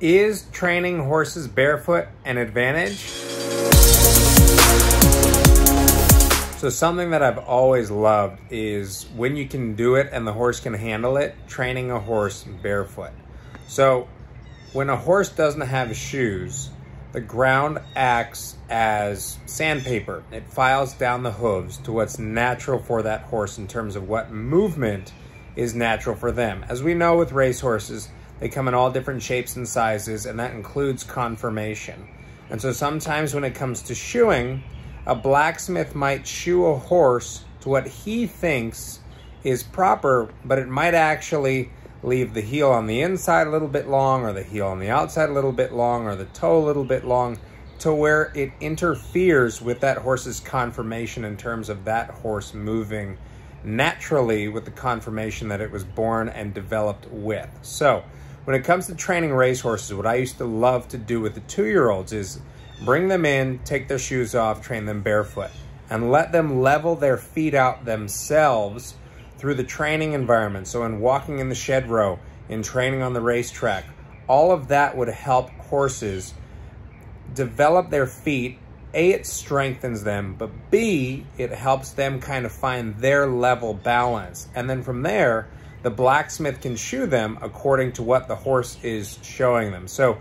Is training horses barefoot an advantage? So something that I've always loved is when you can do it and the horse can handle it, training a horse barefoot. So when a horse doesn't have shoes, the ground acts as sandpaper. It files down the hooves to what's natural for that horse in terms of what movement is natural for them. As we know with racehorses, they come in all different shapes and sizes, and that includes conformation. And so sometimes when it comes to shoeing, a blacksmith might shoe a horse to what he thinks is proper, but it might actually leave the heel on the inside a little bit long, or the heel on the outside a little bit long, or the toe a little bit long, to where it interferes with that horse's conformation in terms of that horse moving naturally with the conformation that it was born and developed with. So when it comes to training racehorses, what I used to love to do with the 2-year-olds is bring them in, take their shoes off, train them barefoot, and let them level their feet out themselves through the training environment. So in walking in the shed row, in training on the racetrack, all of that would help horses develop their feet. A, it strengthens them, but B, it helps them kind of find their level balance. And then from there, the blacksmith can shoe them according to what the horse is showing them. So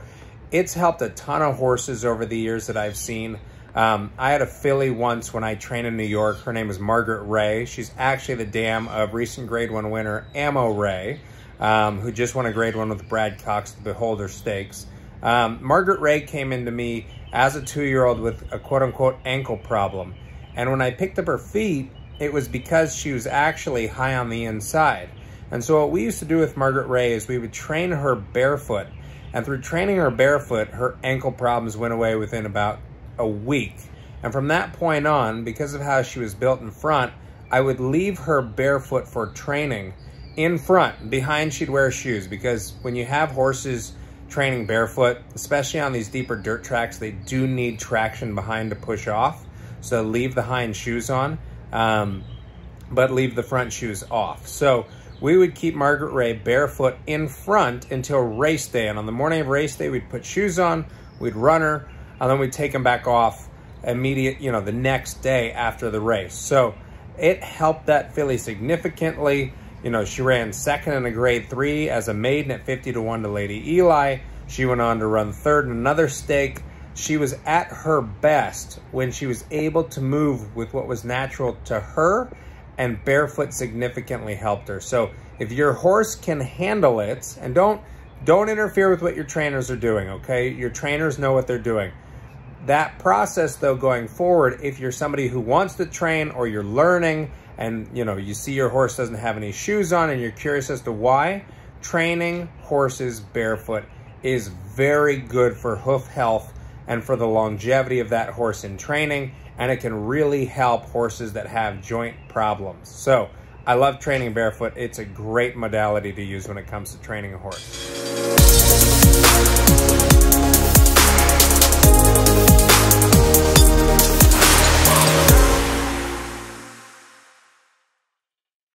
it's helped a ton of horses over the years that I've seen. I had a filly once when I trained in New York. Her name is Margaret Ray. She's actually the dam of recent Grade 1 winner Ammo Ray, who just won a Grade 1 with Brad Cox, the Beholder Stakes. Margaret Ray came into me as a 2-year-old with a quote-unquote ankle problem. And when I picked up her feet, it was because she was actually high on the inside. And so what we used to do with Margaret Ray is we would train her barefoot. And through training her barefoot, her ankle problems went away within about a week. And from that point on, because of how she was built in front, I would leave her barefoot for training in front. Behind, she'd wear shoes, because when you have horses training barefoot, especially on these deeper dirt tracks, they do need traction behind to push off. So leave the hind shoes on, but leave the front shoes off. So we would keep Margaret Ray barefoot in front until race day. And on the morning of race day, we'd put shoes on, we'd run her, and then we'd take them back off the next day after the race. So it helped that filly significantly. She ran second in a Grade 3 as a maiden at 50-1 to Lady Eli. She went on to run third in another stake. She was at her best when she was able to move with what was natural to her, and barefoot significantly helped her. So if your horse can handle it, and don't interfere with what your trainers are doing, okay? Your trainers know what they're doing. That process, though, going forward, if you're somebody who wants to train or you're learning and you see your horse doesn't have any shoes on and you're curious as to why, training horses barefoot is very good for hoof health and for the longevity of that horse in training, and it can really help horses that have joint problems. So I love training barefoot. It's a great modality to use when it comes to training a horse.